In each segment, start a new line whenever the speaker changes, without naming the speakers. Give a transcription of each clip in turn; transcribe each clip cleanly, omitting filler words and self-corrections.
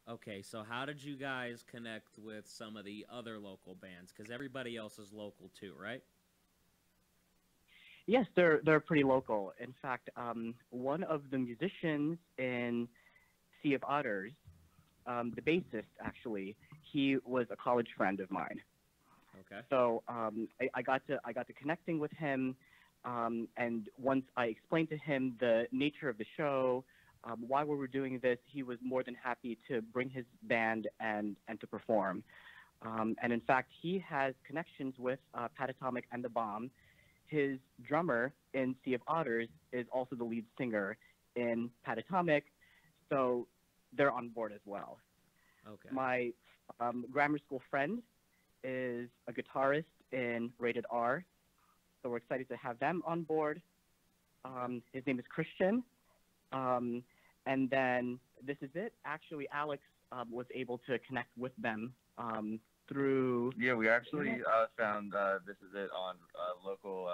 Okay, so how did you guys connect with some of the other local bands? Because everybody else is local too, right?
Yes, they're pretty local. In fact, one of the musicians in Sea of Otters, the bassist actually, he was a college friend of mine.
Okay.
So I got to connecting with him, and once I explained to him the nature of the show, why we were doing this, he was more than happy to bring his band and to perform. And in fact, he has connections with Pat Atomic and the Bomb. His drummer in Sea of Otters is also the lead singer in Pat Atomic, so they're on board as well.
Okay.
My grammar school friend is a guitarist in Rated R, so we're excited to have them on board. His name is Christian. Um, and then this is it. Actually, Alex was able to connect with them through.
Yeah, we actually found This Is It on a local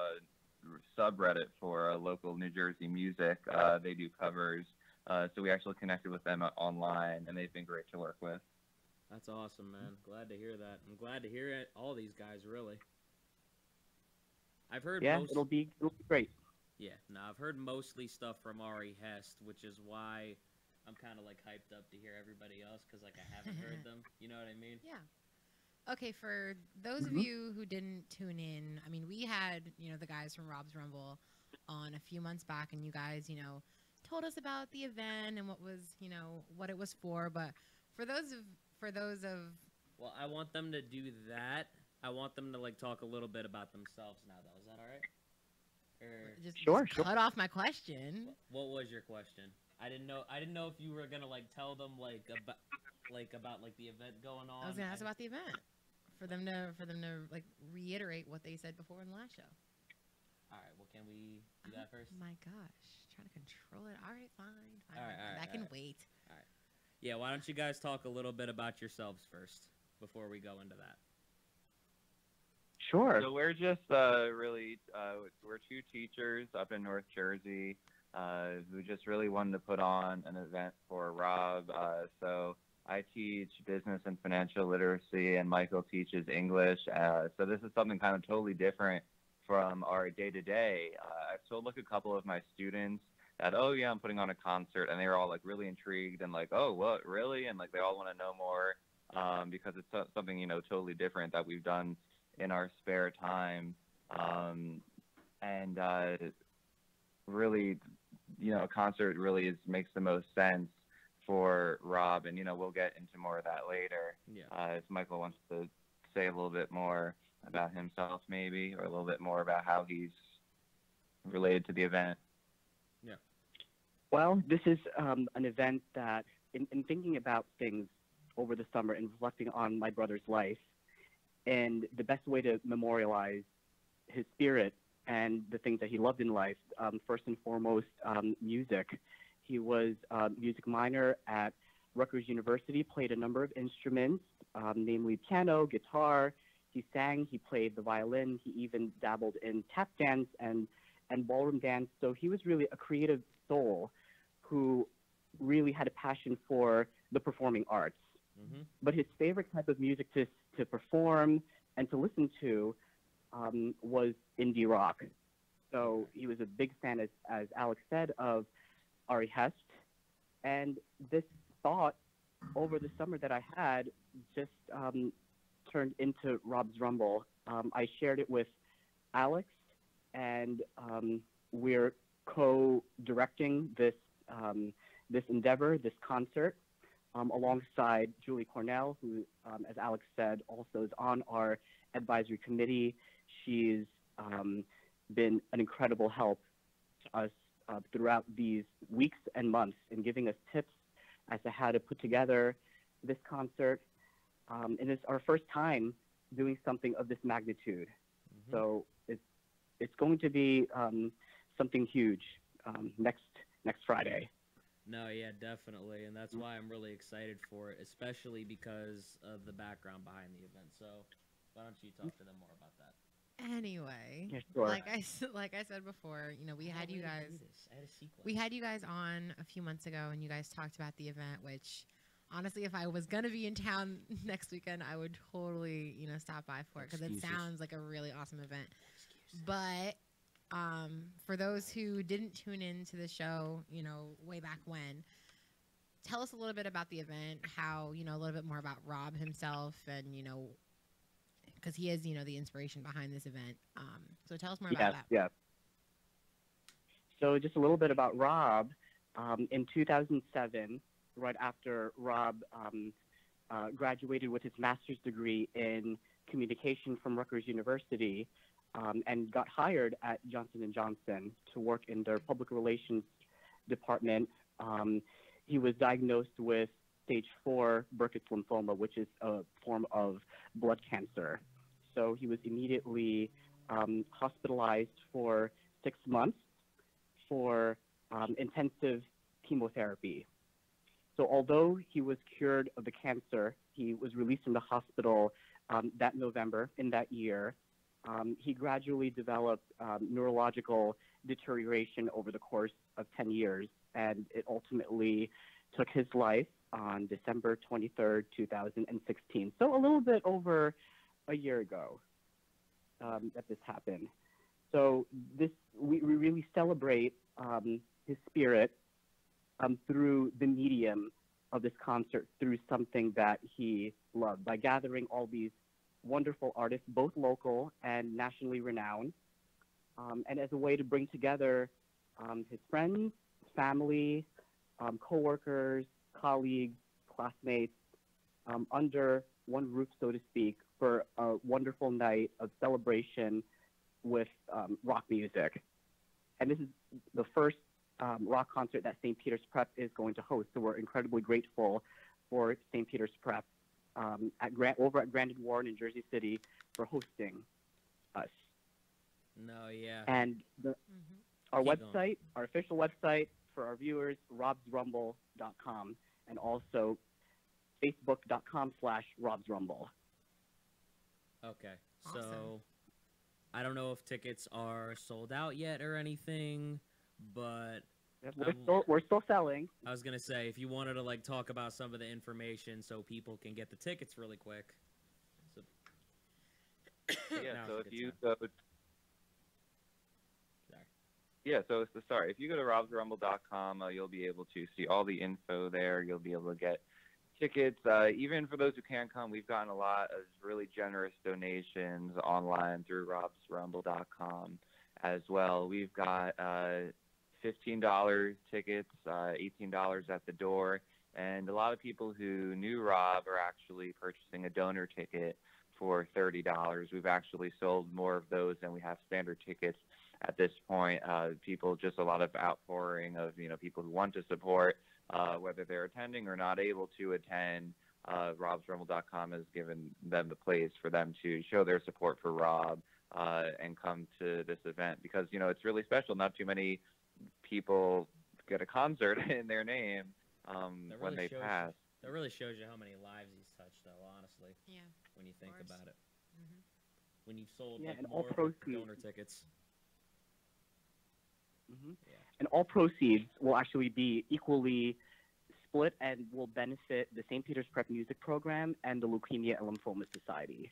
subreddit for local New Jersey music. They do covers. So we actually connected with them online, and they've been great to work with.
That's awesome, man. Glad to hear that. I'm glad to hear it. All these guys, really. I've heard
Yeah,
most.
it'll be great.
Yeah, no, I've heard mostly stuff from Ari Hest, which is why I'm kind of like hyped up to hear everybody else because like I haven't heard them. You know what I mean?
Yeah. Okay, for those of
Hmm.
you who didn't tune in, I mean, we had, the guys from Rob's Rumble on a few months back, and you guys, told us about the event and what was, what it was for. But for those of, for those of,
Well, I want them to do that. I want them to like talk a little bit about themselves now, though. Is that all right? Or
just,
Sure,
just
sure.
cut off my question.
what was your question? I didn't know. I didn't know if you were gonna like tell them about like the event going on.
I was gonna ask about the event for them to like reiterate what they said before in the last show.
All right. Well, can we do that first?
My gosh, trying to control it. All right, fine, fine.
All right, all right,
that can
all right.
wait.
Yeah. Why don't you guys talk a little bit about yourselves first before we go into that?
Sure.
So we're just really we're two teachers up in North Jersey who just really wanted to put on an event for Rob. So I teach business and financial literacy, and Michael teaches English. So this is something kind of totally different from our day to day. I've told like a couple of my students that, oh yeah, I'm putting on a concert, and they were all like really intrigued and like, oh, what, really? And like they all want to know more because it's something totally different that we've done in our spare time, and really, a concert really makes the most sense for Rob, and we'll get into more of that later.
Yeah.
If Michael wants to say a little bit more about himself, maybe, or a little bit more about how he's related to the event.
Yeah.
Well, this is an event that, in thinking about things over the summer and reflecting on my brother's life, and the best way to memorialize his spirit and the things that he loved in life, first and foremost, music. He was a music minor at Rutgers University, played a number of instruments, namely piano, guitar. He sang, he played the violin, he even dabbled in tap dance and ballroom dance. So he was really a creative soul who really had a passion for the performing arts.
Mm-hmm.
But his favorite type of music to perform and to listen to was indie rock. So he was a big fan, as Alex said, of Ari Hest. And this thought over the summer that I had just turned into Rob's Rumble. I shared it with Alex, and we're co-directing this endeavor, this concert, alongside Julie Cornell, who, as Alex said, also is on our advisory committee. She's been an incredible help to us throughout these weeks and months in giving us tips as to how to put together this concert. And it's our first time doing something of this magnitude.
Mm-hmm.
So it's going to be something huge next Friday.
No, yeah, definitely, and that's why I'm really excited for it, especially because of the background behind the event. So, why don't you talk to them more about that?
Anyway,
Yeah, sure.
like I said before, we had you guys.
I had a sequence.
We had you guys on a few months ago, and you guys talked about the event, which honestly, if I was gonna be in town next weekend, I would totally, stop by for it because it
Excuses.
sounds like a really awesome event. But for those who didn't tune in to the show, way back when, tell us a little bit about the event, how, a little bit more about Rob himself, and, because he is, the inspiration behind this event. So tell us more about that.
Yes. So just a little bit about Rob. In 2007, right after Rob graduated with his master's degree in communication from Rutgers University, and got hired at Johnson & Johnson to work in their public relations department, he was diagnosed with stage 4 Burkitt's lymphoma, which is a form of blood cancer. So he was immediately hospitalized for 6 months for intensive chemotherapy. So although he was cured of the cancer, he was released from the hospital that November in that year. He gradually developed neurological deterioration over the course of 10 years, and it ultimately took his life on December 23rd, 2016. So a little bit over a year ago that this happened. So we really celebrate his spirit through the medium of this concert, through something that he loved, by gathering all these wonderful artists, both local and nationally renowned, and as a way to bring together his friends, family, co-workers, colleagues, classmates, under one roof, so to speak, for a wonderful night of celebration with rock music. And this is the first rock concert that St. Peter's Prep is going to host, so we're incredibly grateful for St. Peter's Prep over at Grandin Warren in Jersey City for hosting us.
No, yeah.
And our
Keep
website,
going.
our official website for our viewers, robsrumble.com, and also facebook.com/robsrumble.
Okay,
Awesome.
so I don't know if tickets are sold out yet or anything, but
We're still selling.
I was gonna say, if you wanted to talk about some of the information so people can get the tickets really quick. So,
Yeah,
now's
so
a
if
good
you
time.
go
Sorry.
Yeah, so if you go to robsrumble.com, you'll be able to see all the info there. You'll be able to get tickets. Even for those who can't come, we've gotten a lot of really generous donations online through robsrumble.com as well. We've got $15 tickets, $18 at the door, and a lot of people who knew Rob are actually purchasing a donor ticket for $30. We've actually sold more of those than we have standard tickets at this point. A lot of outpouring of people who want to support, whether they're attending or not able to attend. robsrumble.com has given them the place for them to show their support for Rob and come to this event, because it's really special. Not too many people get a concert in their name when they pass.
That really shows you how many lives he's touched, though, honestly.
Yeah.
When you think
course.
about it.
Mhm.
When you've sold
Yeah, and all
more
proceeds.
donor tickets. Yeah.
And all proceeds will actually be equally split and will benefit the St. Peter's Prep Music Program and the Leukemia and Lymphoma Society.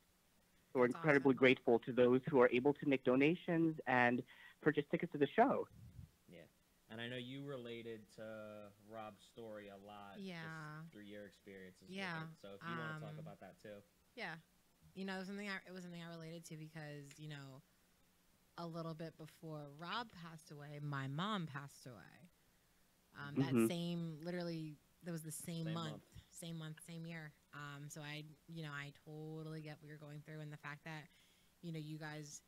So we're
That's
incredibly
awesome.
grateful to those who are able to make donations and purchase tickets to the show.
Yeah. And I know you related to Rob's story a lot.
Yeah.
Just through your experiences.
Yeah,
With it. So if you want to talk about that too.
Yeah. It was something I related to because, a little bit before Rob passed away, my mom passed away. That that was the same month, same year. So I totally get what you're going through, and the fact that, you guys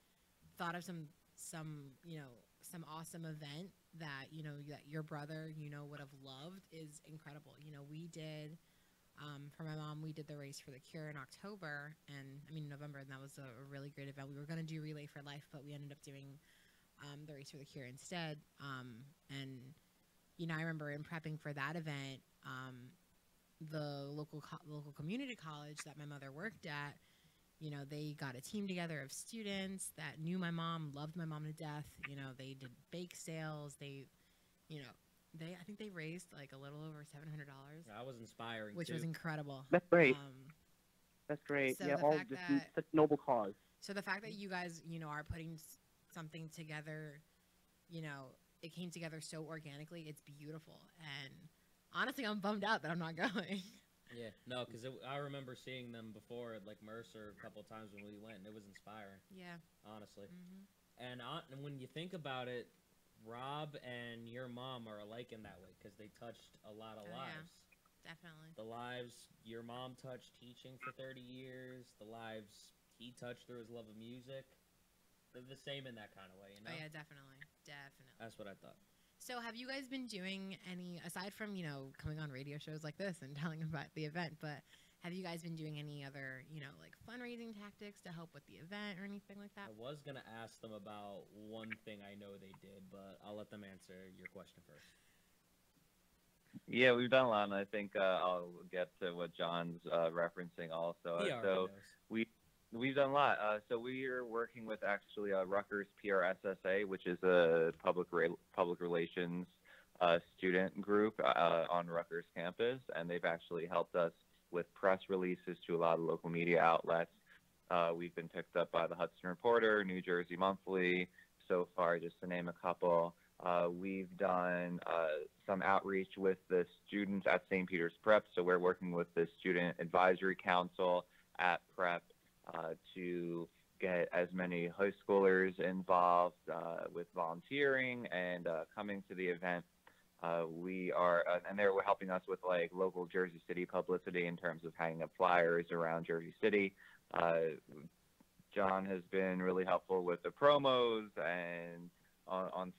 thought of some awesome event that, that your brother, would have loved is incredible. We did, for my mom, we did the Race for the Cure in November, and that was a really great event. We were going to do Relay for Life, but we ended up doing the Race for the Cure instead. And I remember in prepping for that event, the local community college that my mother worked at, they got a team together of students that knew my mom, loved my mom to death. They did bake sales. They, I think they raised like a little over $700,
That was inspiring
which
too.
was incredible.
That's great.
Um,
That's great.
so
Yeah,
the
all
fact
just
that
such noble cause.
so the fact that you guys, are putting something together, it came together so organically. It's beautiful, and honestly, I'm bummed out that I'm not going.
Yeah, no, because I remember seeing them before at like Mercer a couple of times when we went, and it was inspiring,
Yeah.
honestly.
Hmm.
And when you think about it, Rob and your mom are alike in that way because they touched a lot of
Oh, yeah.
lives.
Definitely.
The lives your mom touched teaching for 30 years, the lives he touched through his love of music. They're the same in that kind of way, you know?
Oh yeah, definitely. Definitely.
That's what I thought.
So have you guys been doing any, aside from, coming on radio shows like this and telling about the event, but have you guys been doing any other, like fundraising tactics to help with the event or anything like that?
I was going to ask them about one thing I know they did, but I'll let them answer your question first.
Yeah, we've done a lot, and I think I'll get to what John's referencing also.
He already
So
knows.
we've done a lot. So we are working with actually Rutgers PRSSA, which is a public relations student group on Rutgers campus, and they've actually helped us with press releases to a lot of local media outlets. We've been picked up by the Hudson Reporter, New Jersey Monthly, so far, just to name a couple. We've done some outreach with the students at St. Peter's Prep, so we're working with the Student Advisory Council at Prep to get as many high schoolers involved with volunteering and coming to the event. And they're helping us with like local Jersey City publicity in terms of hanging up flyers around Jersey City. John has been really helpful with the promos and on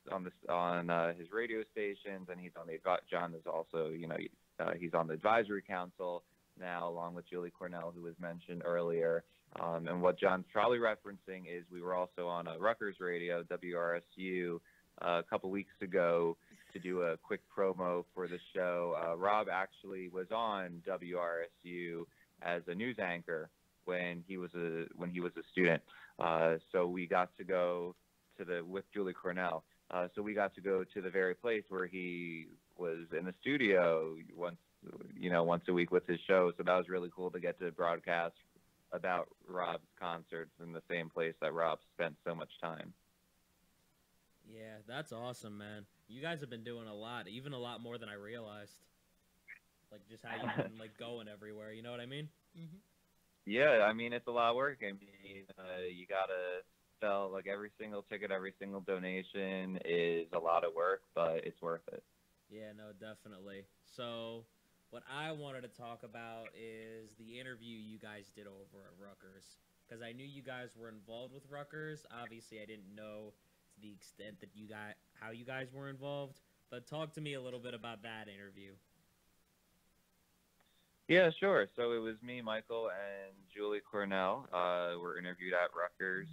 his radio stations, and John is also, he's on the advisory council now, along with Julie Cornell, who was mentioned earlier. And what John's probably referencing is we were also on Rutgers Radio, WRSU, a couple weeks ago to do a quick promo for the show. Rob actually was on WRSU as a news anchor when he was a student. So we got to go with Julie Cornell. So we got to go to the very place where he was in the studio once a week with his show. So that was really cool to get to broadcast about Rob's concerts in the same place that Rob spent so much time.
Yeah, that's awesome, man. You guys have been doing a lot, even a lot more than I realized. Like just how you've been like going everywhere. You know what I mean?
Mm-hmm.
Yeah, I mean it's a lot of work. I mean you gotta sell like every single ticket, every single donation is a lot of work, but it's worth it.
Yeah, no, definitely. So what I wanted to talk about is the interview you guys did over at Rutgers, because I knew you guys were involved with Rutgers. Obviously, I didn't know to the extent that how you guys were involved. But talk to me a little bit about that interview.
Yeah, sure. So it was me, Michael, and Julie Cornell were interviewed at Rutgers.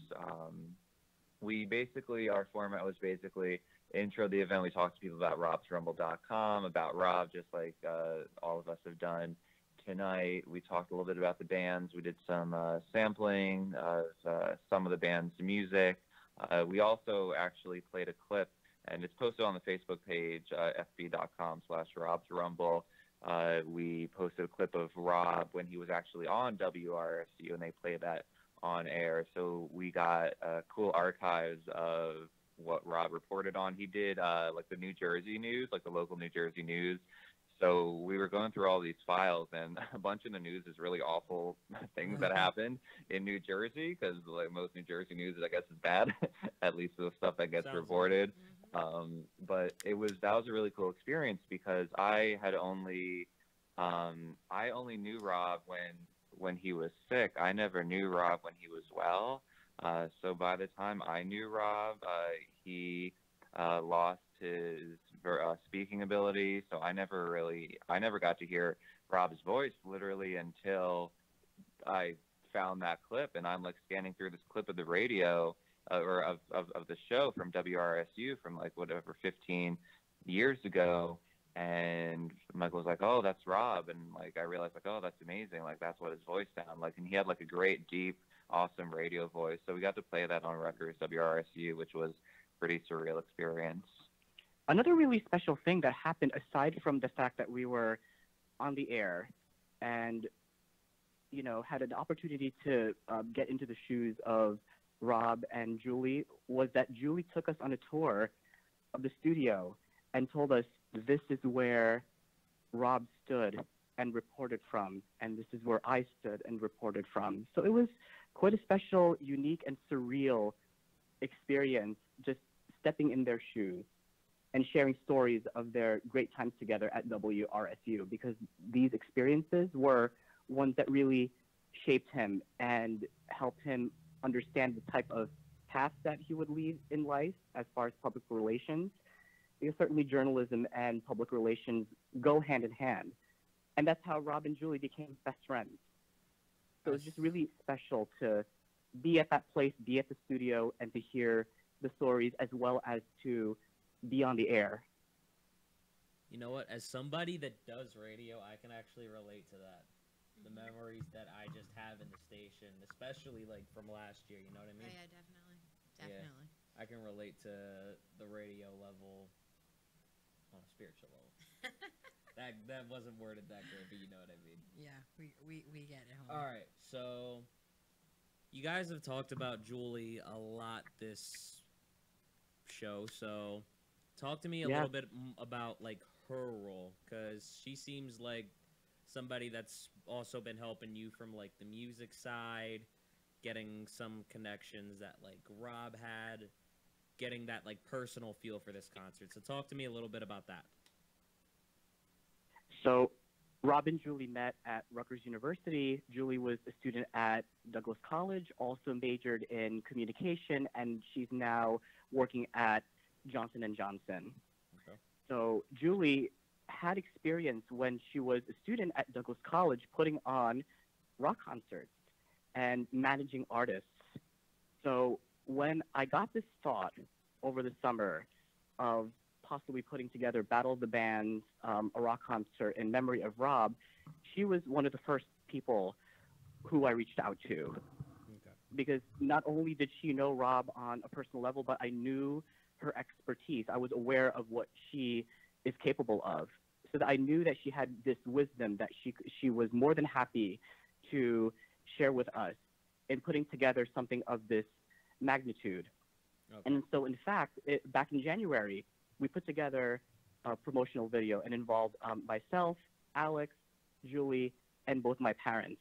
Our format was basically intro the event. We talked to people about robsrumble.com, about Rob, just like all of us have done tonight. We talked a little bit about the bands. We did some sampling of some of the band's music. We also actually played a clip, and it's posted on the Facebook page, fb.com/robsrumble. We posted a clip of Rob when he was actually on WRSU, and they played that on air. So we got cool archives of what Rob reported on. He did like the New Jersey news, like the local New Jersey news. So we were going through all these files, and a bunch of the news is really awful things that happened in New Jersey, because like most New Jersey news, I guess, is bad, at least the stuff that gets reported. But that was a really cool experience because I only knew Rob when he was sick. I never knew Rob when he was well. So by the time I knew Rob, he lost his speaking ability. So I never got to hear Rob's voice literally until I found that clip, and I'm like scanning through this clip of the radio or of the show from WRSU from like whatever 15 years ago. And Michael was like, "Oh, that's Rob," and like I realized like, "Oh, that's amazing! Like that's what his voice sounded like." And he had like a great, deep, awesome radio voice. So we got to play that on Rutgers WRSU, which was a pretty surreal experience.
another really special thing that happened, aside from the fact that we were on the air and, you know, had an opportunity to get into the shoes of Rob and Julie, was that Julie took us on a tour of the studio and told us this is where Rob stood and reported from, and this is where I stood and reported from. So it was quite a special, unique, and surreal experience just stepping in their shoes and sharing stories of their great times together at WRSU, because these experiences were ones that really shaped him and helped him understand the type of path that he would lead in life as far as public relations. Because certainly journalism and public relations go hand in hand. And that's how Rob and Julie became best friends. So it's just really special to be at that place, be at the studio, and to hear the stories as well as to be on the air.
You know what? As somebody that does radio, I can actually relate to that. The memories that I just have in the station, especially like from last year, you know what I mean?
Oh, yeah, definitely.
Yeah.
Definitely.
I can relate to the radio level on a spiritual level. That wasn't worded that great, but you know what I mean.
Yeah, we get it.
All right, so you guys have talked about Julie a lot this show, so talk to me a little bit about like her role, because she seems like somebody that's also been helping you from like the music side, getting some connections that like Rob had, getting that like personal feel for this concert. So talk to me a little bit about that.
So Rob and Julie met at Rutgers University. Julie was a student at Douglas College, also majored in communication, and she's now working at Johnson & Johnson.
Okay.
So Julie had experience when she was a student at Douglas College putting on rock concerts and managing artists. So when I got this thought over the summer of possibly putting together Battle of the Bands, a rock concert in memory of Rob, she was one of the first people who I reached out to.
Okay.
Because not only did she know Rob on a personal level, but I knew her expertise. I was aware of what she is capable of. So that I knew that she had this wisdom that she was more than happy to share with us in putting together something of this magnitude.
Okay.
And so, in fact, back in January, we put together a promotional video and involved myself, Alex, Julie, and both my parents.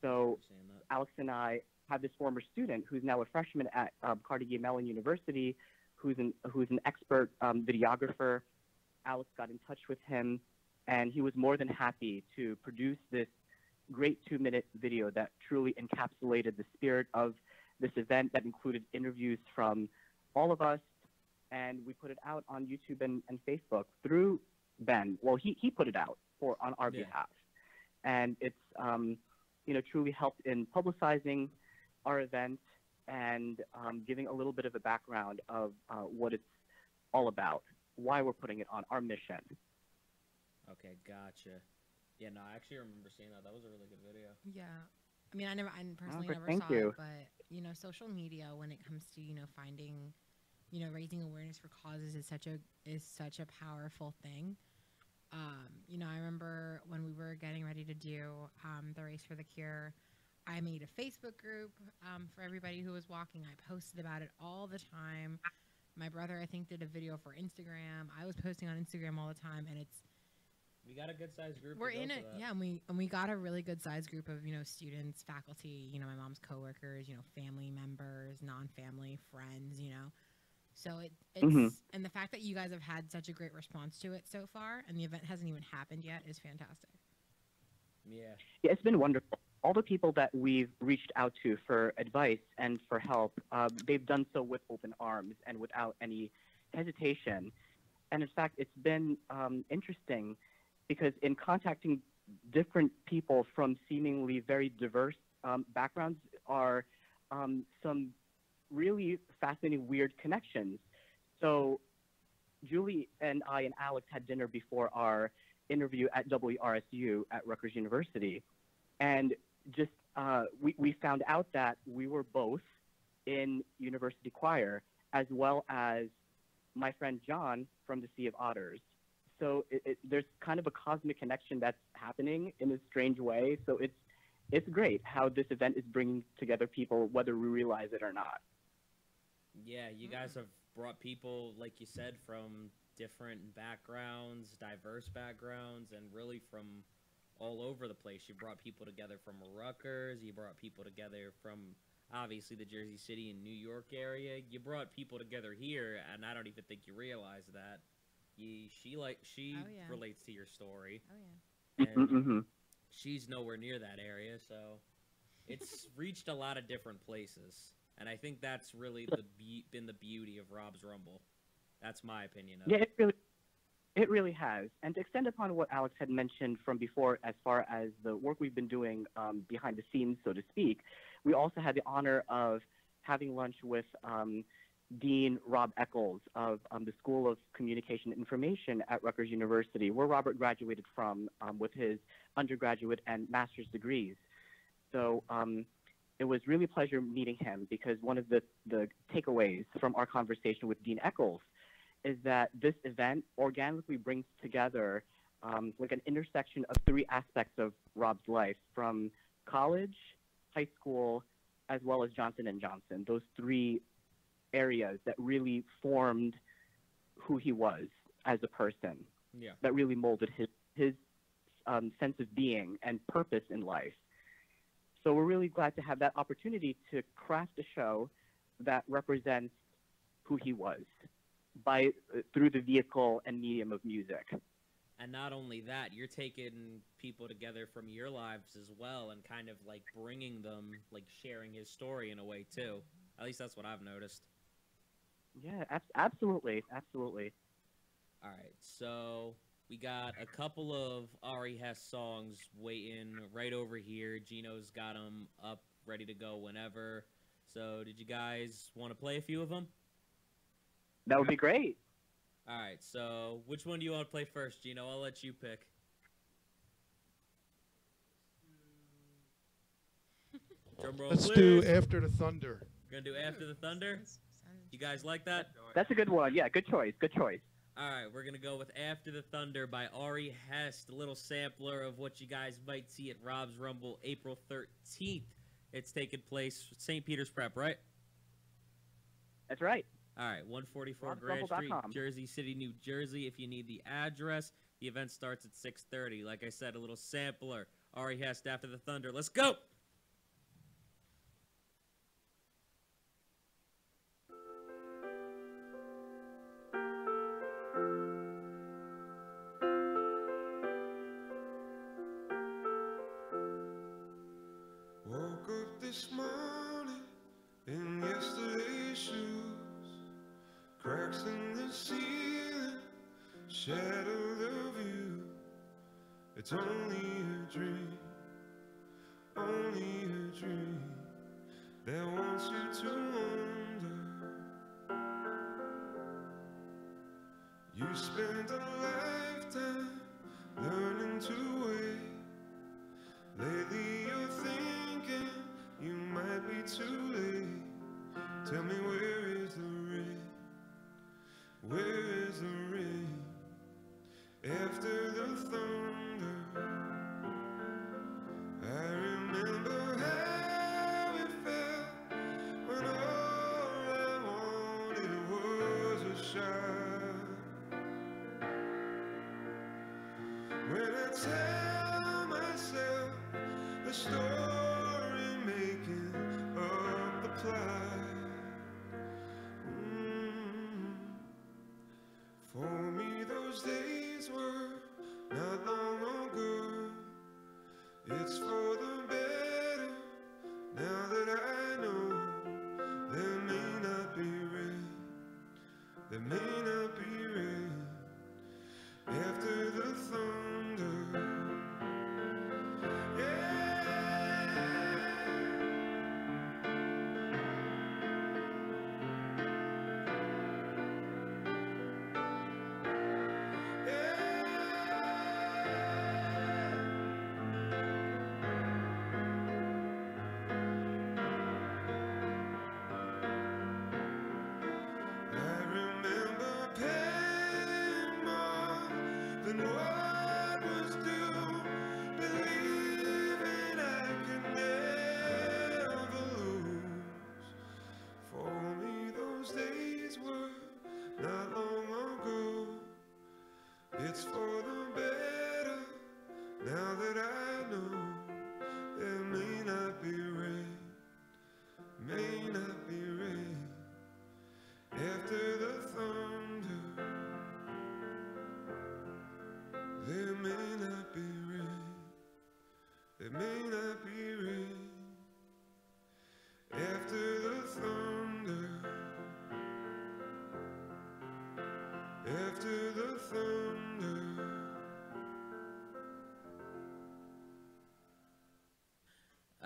So Alex and I have this former student who's now a freshman at Carnegie Mellon University, who's an expert videographer. Alex got in touch with him, and he was more than happy to produce this great 2-minute video that truly encapsulated the spirit of this event, that included interviews from all of us, and we put it out on YouTube and Facebook through Ben. Well, he put it out on our behalf, and it's truly helped in publicizing our event and giving a little bit of a background of what it's all about, why we're putting it on, our mission.
Okay, gotcha. Yeah, no, I actually remember seeing that. That was a really good video.
Yeah. I mean, I personally never
thank
saw
you.
it, but, social media, when it comes to, finding, raising awareness for causes is such a powerful thing. I remember when we were getting ready to do the Race for the Cure, I made a Facebook group for everybody who was walking. I posted about it all the time. My brother, I think, did a video for Instagram. I was posting on Instagram all the time, and
we got a good sized group.
We're in it, yeah, and we got a really good sized group of students, faculty, my mom's coworkers, family members, non-family friends, So it's and the fact that you guys have had such a great response to it so far, and the event hasn't even happened yet, is fantastic.
Yeah,
it's been wonderful. All the people that we've reached out to for advice and for help, they've done so with open arms and without any hesitation. And in fact, it's been interesting because in contacting different people from seemingly very diverse backgrounds are some really fascinating, weird connections. So Julie and I and Alex had dinner before our interview at WRSU at Rutgers University. And just we found out that we were both in university choir, as well as my friend John from the Sea of Otters. So there's kind of a cosmic connection that's happening in a strange way. So it's great how this event is bringing together people, whether we realize it or not.
Yeah, you guys have brought people, like you said, from different backgrounds, diverse backgrounds, and really from all over the place. You brought people together from Rutgers. You brought people together from, obviously, the Jersey City and New York area. You brought people together here, and I don't even think you realize that. She
Oh, yeah.
relates to your story,
Oh yeah.
and
Mm-hmm.
she's nowhere near that area, so it's reached a lot of different places. And I think that's really been the beauty of Rob's Rumble. That's my opinion of
Yeah,
it.
it really has. And to extend upon what Alex had mentioned from before, as far as the work we've been doing behind the scenes, so to speak, we also had the honor of having lunch with Dean Rob Eccles of the School of Communication and Information at Rutgers University, where Robert graduated from with his undergraduate and master's degrees. So it was really a pleasure meeting him, because one of the takeaways from our conversation with Dean Eccles is that this event organically brings together like an intersection of three aspects of Rob's life, from college, high school, as well as Johnson & Johnson. Those three areas that really formed who he was as a person,
Yeah.
that really molded his sense of being and purpose in life. So we're really glad to have that opportunity to craft a show that represents who he was through the vehicle and medium of music.
And not only that, you're taking people together from your lives as well, and kind of like bringing them, like sharing his story in a way too. At least that's what I've noticed.
Yeah, absolutely, absolutely.
All right, so we got a couple of Ari Hess songs waiting right over here. Gino's got them up, ready to go whenever. So did you guys want to play a few of them?
That would be great.
All right, so which one do you want to play first, Gino? I'll let you pick. Drum roll,
Let's
please.
do After the Thunder.
We're gonna do After the Thunder. You guys like that?
That's a good one. Yeah, good choice. Good choice.
All right, we're gonna go with After the Thunder by Ari Hest, a little sampler of what you guys might see at Rob's Rumble April 13th. It's taking place at St. Peter's Prep, right?
That's right.
All right, 144 Grand Street,
RobsRumble.com.
Jersey City, New Jersey. If you need the address, the event starts at 6:30. Like I said, a little sampler. Ari Hest, After the Thunder. Let's go!
Woke up this morning in yesterday's shoes, cracks in the ceiling shadow the view. It's only a dream that wants you to wonder. You spent a lifetime learning to wait. Lately you're thinking you might be too late. Tell me, where is the rain? Where is the rain? After the thunder, I remember how it felt when all I wanted was a shot.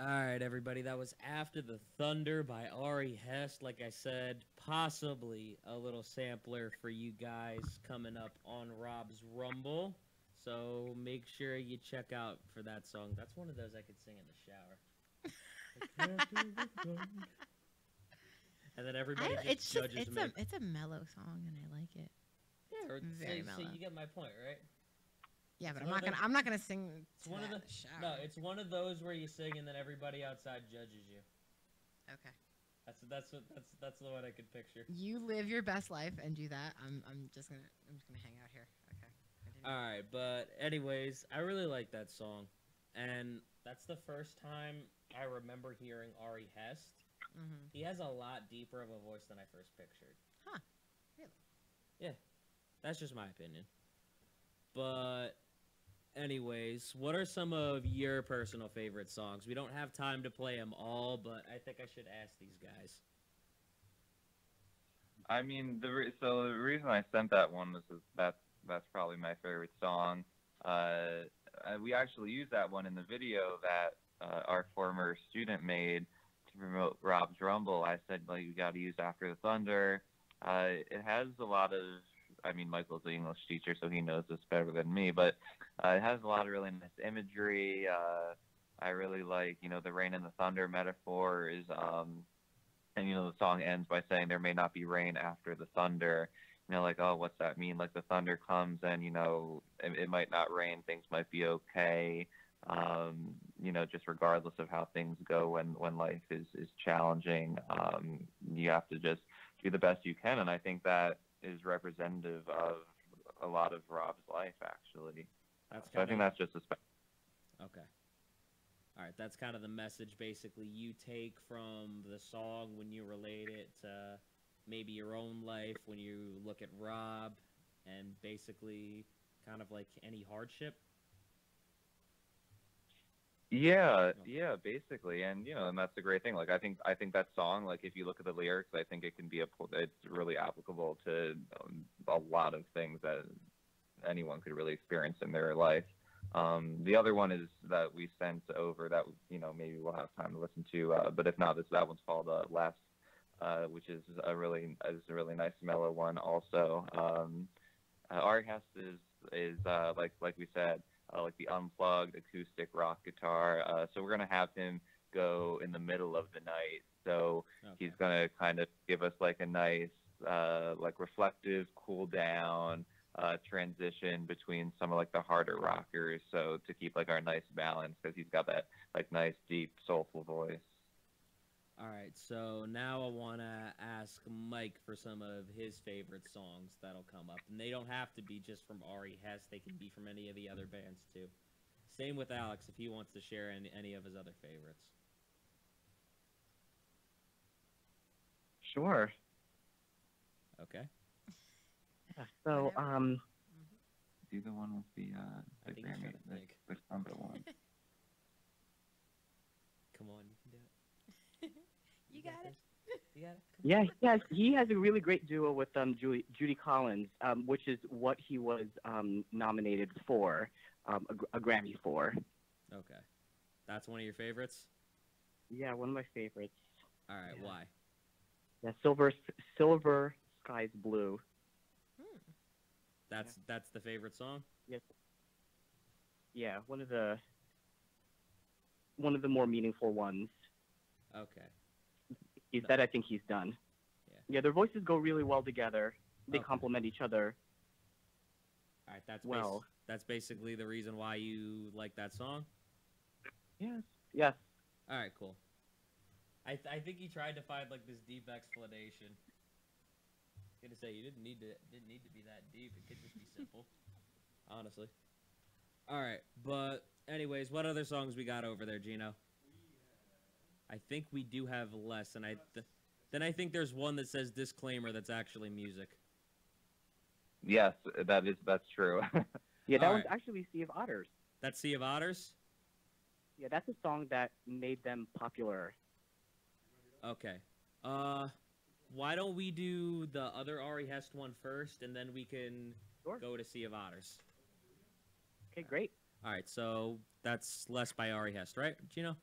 All right, everybody. That was After the Thunder by Ari Hest. Like I said, possibly a little sampler for you guys coming up on Rob's Rumble. So make sure you check out for that song. That's one of those I could sing in the shower. And then everybody judges me.
It's a mellow song, and I like it.
Yeah,
Very
so
mellow.
you get my point, right?
Yeah, but
It's
I'm not gonna sing.
It's one of the
shower.
no. It's one of those where you sing and then everybody outside judges you.
Okay.
That's the one I could picture.
You live your best life and do that. I'm just gonna hang out here. Okay. Continue.
All right, but anyways, I really like that song, and that's the first time I remember hearing Ari Hest.
Mm-hmm.
He has a lot deeper of a voice than I first pictured.
Huh. Really?
Yeah, that's just my opinion. But anyways, what are some of your personal favorite songs? We don't have time to play them all, but I think I should ask these guys.
I mean, the reason I sent that one was that's probably my favorite song. We actually used that one in the video that our former student made to promote Rob's Rumble. I said, like, you got to use After the Thunder. It has a lot of, I mean, Michael's the English teacher, so he knows this better than me, but it has a lot of really nice imagery. I really like, the rain and the thunder metaphors. And, the song ends by saying there may not be rain after the thunder. Like, oh, what's that mean? Like, the thunder comes and, it might not rain. Things might be okay. Just regardless of how things go when life is challenging, you have to just do the best you can. And I think that is representative of a lot of Rob's life, actually. So I think that's just a
Okay. All right, that's kind of the message, basically, you take from the song when you relate it to maybe your own life when you look at Rob, and basically kind of like any hardship.
Yeah, basically, and and that's the great thing. Like, I think that song, like, if you look at the lyrics, I think it can be it's really applicable to a lot of things that anyone could really experience in their life. The other one is that we sent over that maybe we'll have time to listen to, but if not, that one's called Last, which is a really nice mellow one. Also, Ari Hest is like we said. Like the unplugged acoustic rock guitar. So we're going to have him go in the middle of the night. So he's going to kind of give us like a nice, like reflective, cool down transition between some of like the harder rockers. So to keep like our nice balance, because he's got that like nice, deep, soulful voice.
All right, so now I want to ask Mike for some of his favorite songs that'll come up. And they don't have to be just from Ari Hest. They can be from any of the other bands, too. Same with Alex, if he wants to share any of his other favorites.
Sure.
Okay.
So,
Do the one with the
think he's trying to think.
the trumpet one.
Come on, you can do it.
You got it.
You got it?
yeah, he has a really great duo with Judy Collins, which is what he was nominated for, a Grammy for.
Okay. That's one of your favorites?
Yeah, one of my favorites.
All right,
Yeah.
why?
Yeah, Silver Skies Blue.
That's the favorite song?
Yes. Yeah, one of the more meaningful ones.
Okay.
That I think he's done. Yeah, their voices go really well together. They complement each other.
All right, that's basically the reason why you like that song?
Yes.
All right, cool. I think he tried to find like this deep explanation. I'm gonna say you didn't need to be that deep. It could just be simple, honestly. All right, but anyways, what other songs we got over there, Gino? I think we do have less, and then I think there's one that says disclaimer that's actually music.
Yes, that's true.
Yeah, that
All
was
right.
actually Sea of Otters.
That's Sea of Otters?
Yeah, that's a song that made them popular.
Okay. Why don't we do the other Ari Hest one first, and then we can go to Sea of Otters.
Okay, great.
All right, so that's Less by Ari Hest, right, Gino?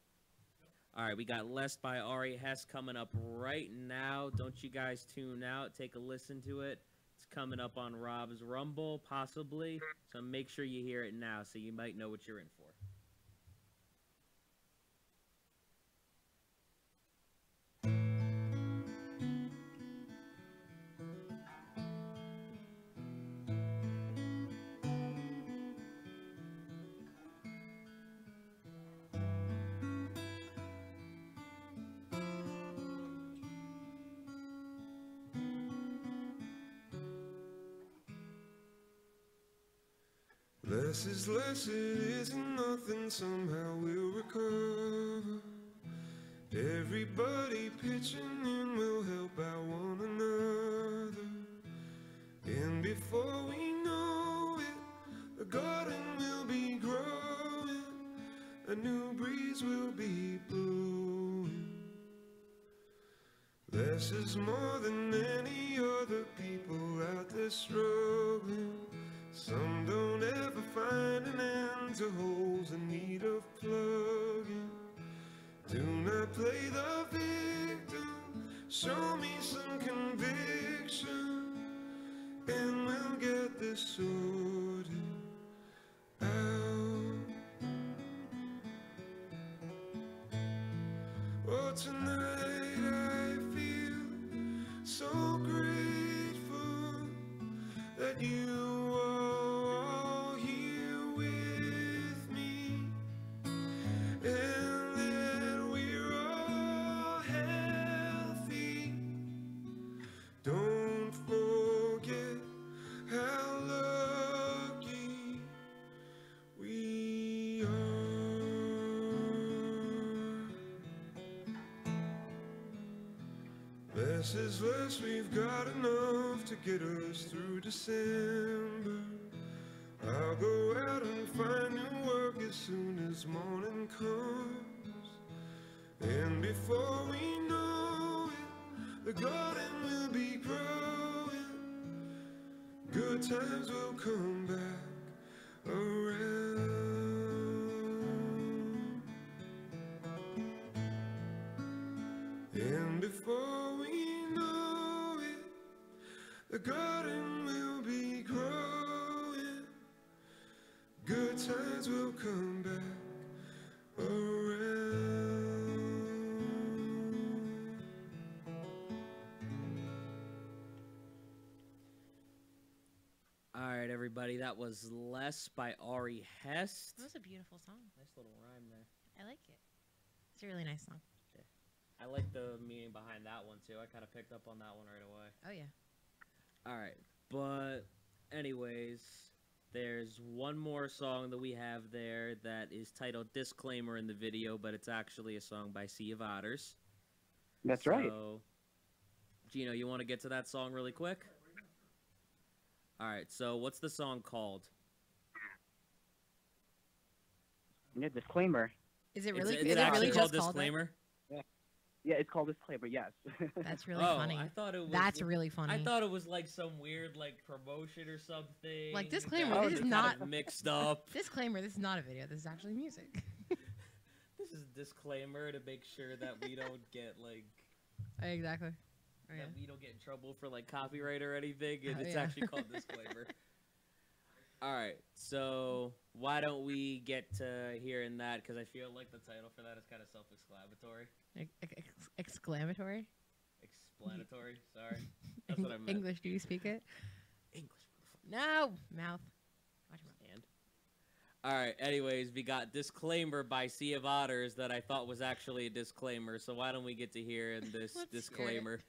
All right, we got Less by Ari Hess coming up right now. Don't you guys tune out. Take a listen to it. It's coming up on Rob's Rumble, possibly. So make sure you hear it now so you might know what you're in for.
Less is less, it isn't nothing, somehow we'll recover. Everybody pitching in will help out one another. And before we know it, the garden will be growing, a new breeze will be blowing. Less is more than any other people out there struggling. Some don't ever find an end to holes in need of plugging. Do not play the victim, show me some conviction, and we'll get this sorted out. Oh, tonight I feel so grateful that you are all here with me, and that we're all healthy. Don't forget how lucky we are. Less is less, we've got enough to get us through December. I'll go out and find new work as soon as morning comes. And before we know it, the garden will be growing. Good times will come back around. And before we know it, the garden will be growing. Good times will come back around.
All right, everybody, that was Less by Ari Hess.
That was a beautiful song.
Nice little rhyme there.
I like it. It's a really nice song.
I like the meaning behind that one, too. I kind of picked up on that one right away.
Oh, yeah.
All right, but anyways, there's one more song that we have there that is titled Disclaimer in the video, but it's actually a song by Sea of Otters.
That's right.
So, Gino, you want to get to that song really quick? All right, so what's the song called?
Yeah, disclaimer.
Is it really,
It's
is it
actually
really
called
just called that?
Disclaimer?
Yeah, it's called disclaimer. Yes.
That's really
Oh,
funny.
I thought it was.
That's really funny.
I thought it was like some weird like promotion or something.
Like,
It
disclaimer,
got
this is
kind
not-
of mixed up.
Disclaimer, this is not a video. This is actually music.
This is a disclaimer to make sure that we don't get like
Exactly. Oh, yeah.
that we don't get in trouble for like copyright or anything, and
Oh,
it's
yeah.
actually called disclaimer. All right, so why don't we get to hearing that? Because I feel like the title for that is kind of self-explanatory.
Exclamatory?
Explanatory. Sorry, that's what I meant.
English, do you speak it?
English.
No! Mouth. Watch your mouth.
And all right. Anyways, we got Disclaimer by Sea of Otters that I thought was actually a disclaimer. So why don't we get to hear in this
Let's hear it.
disclaimer?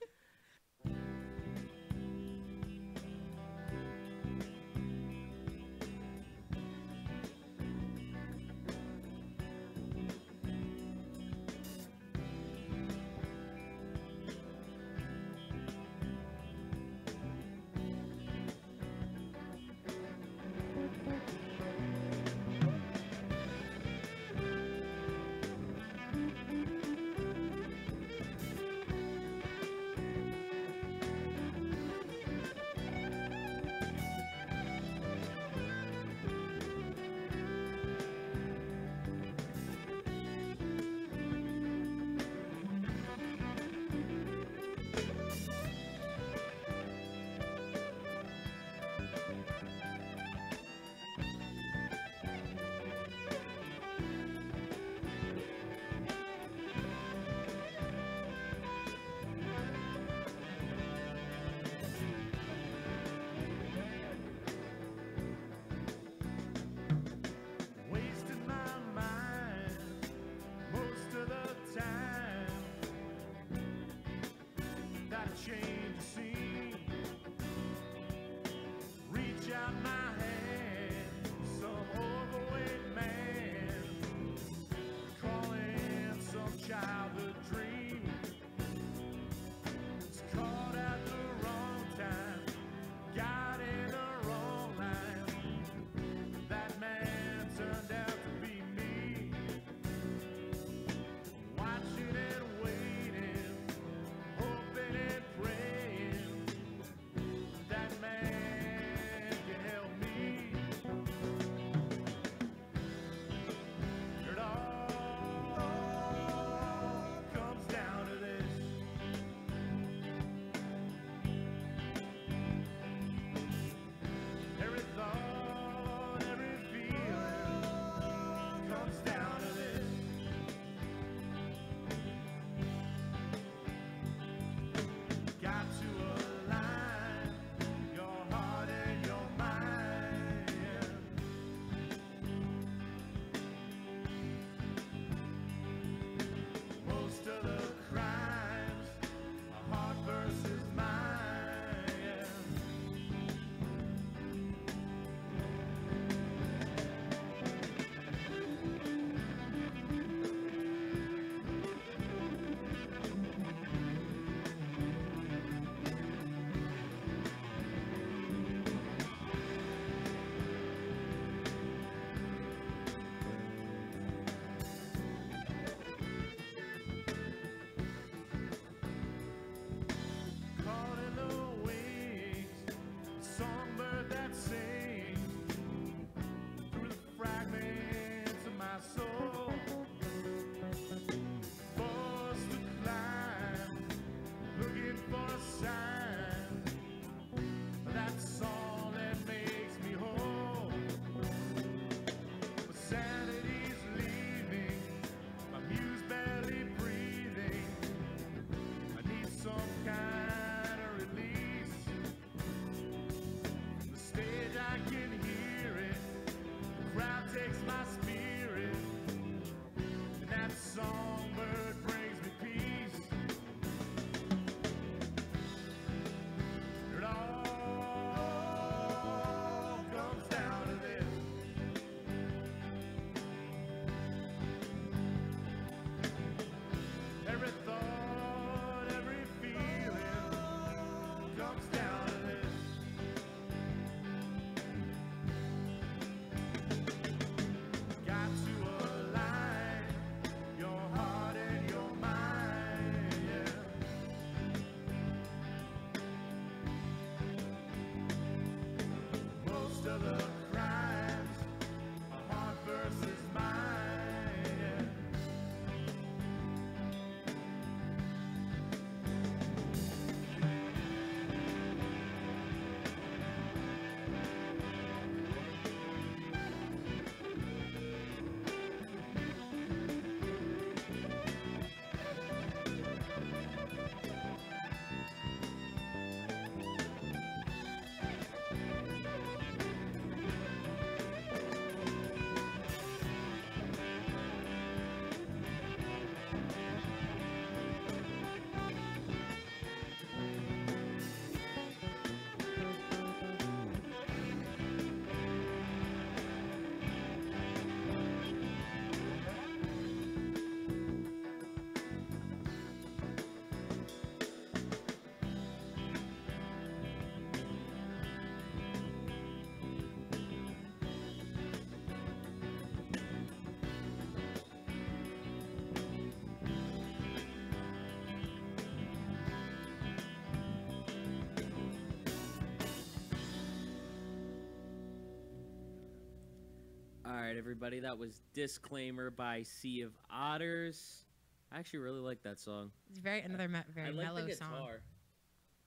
right, everybody. That was Disclaimer by Sea of Otters. I actually really like that song.
It's very
I
very
like
mellow
the guitar,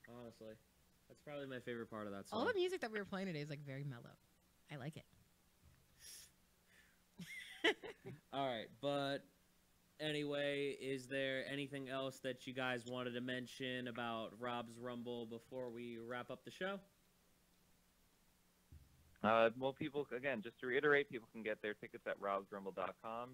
song.
honestly. That's probably my favorite part of that song.
All the music that we were playing today is like very mellow. I like it.
All right, but anyway, is there anything else that you guys wanted to mention about Rob's Rumble before we wrap up the show?
Well, people, again, just to reiterate, people can get their tickets at robsrumble.com.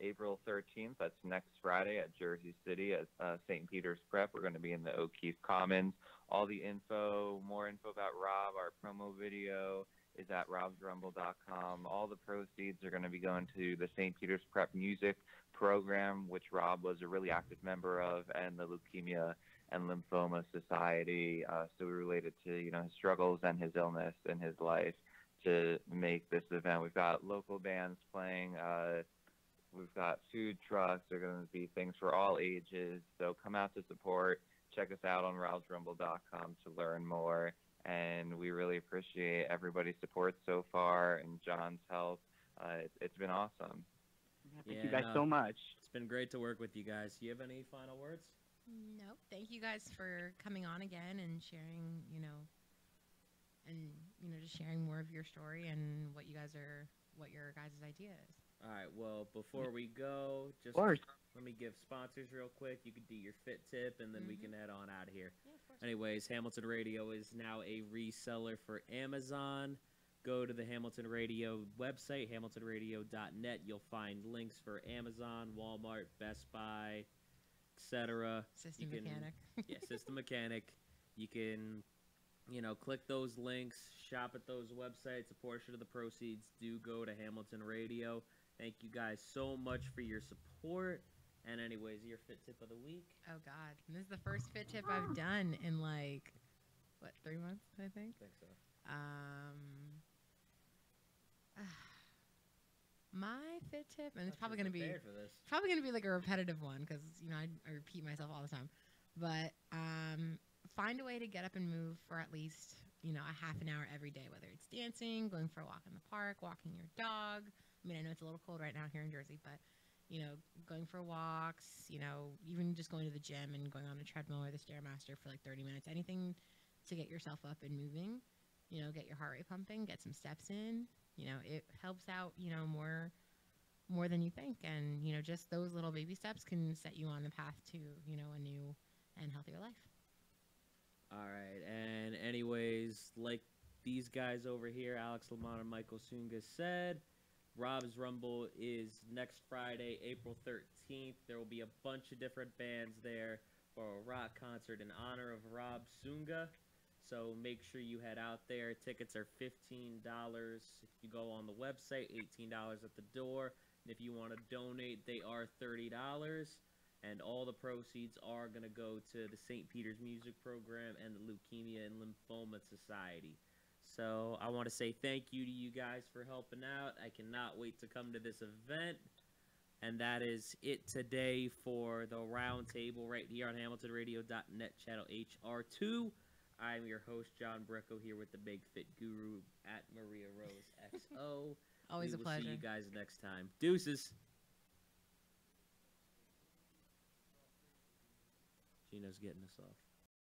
April 13th, that's next Friday at Jersey City at St. Peter's Prep. We're going to be in the O'Keefe Commons. All the info, more info about Rob, our promo video is at robsrumble.com. All the proceeds are going to be going to the St. Peter's Prep Music Program, which Rob was a really active member of, and the Leukemia and Lymphoma Society. So we related to, his struggles and his illness in his life to make this event. We've got local bands playing. We've got food trucks. There are going to be things for all ages. So come out to support. Check us out on robsrumble.com to learn more. And we really appreciate everybody's support so far and John's help. It's been awesome.
Thank you guys so much.
It's been great to work with you guys. Do you have any final words?
No, thank you guys for coming on again and sharing, just sharing more of your story and what your guys' idea is.
All right, well, before we go, just let me give sponsors real quick. You could do your fit tip, and then we can head on out of here.
Yeah, of course.
Anyways, Hamilton Radio is now a reseller for Amazon. Go to the Hamilton Radio website, hamiltonradio.net. You'll find links for Amazon, Walmart, Best Buy, etc.
System Mechanic.
Yeah, System Mechanic. You can, click those links, shop at those websites. A portion of the proceeds do go to Hamilton Radio. Thank you guys so much for your support. And anyways, your fit tip of the week.
Oh, God. This is the first fit tip I've done in 3 months, I think?
I think so.
My fit tip, and it's probably going to be
prepared for this.
probably going to be like a repetitive one because, I repeat myself all the time. But find a way to get up and move for at least, a half an hour every day, whether it's dancing, going for a walk in the park, walking your dog. I know it's a little cold right now here in Jersey, but, going for walks, even just going to the gym and going on a treadmill or the Stairmaster for 30 minutes, anything to get yourself up and moving, get your heart rate pumping, get some steps in, it helps out, more than you think. And, just those little baby steps can set you on the path to, a new and healthier life.
All right. And anyways, like these guys over here, Alex Lamont and Michael Sunga said, Rob's Rumble is next Friday, April 13th. There will be a bunch of different bands there for a rock concert in honor of Rob Sunga. So make sure you head out there. Tickets are $15 if you go on the website, $18 at the door. And if you want to donate, they are $30. And all the proceeds are going to go to the St. Peter's Music Program and the Leukemia and Lymphoma Society. So I want to say thank you to you guys for helping out. I cannot wait to come to this event. And that is it today for the roundtable right here on HamiltonRadio.net, channel HR2. I'm your host, John Brecco, here with the Big Fit Guru at Maria Rose XO.
Always a pleasure.
See you guys next time. Deuces. Gino's getting us off.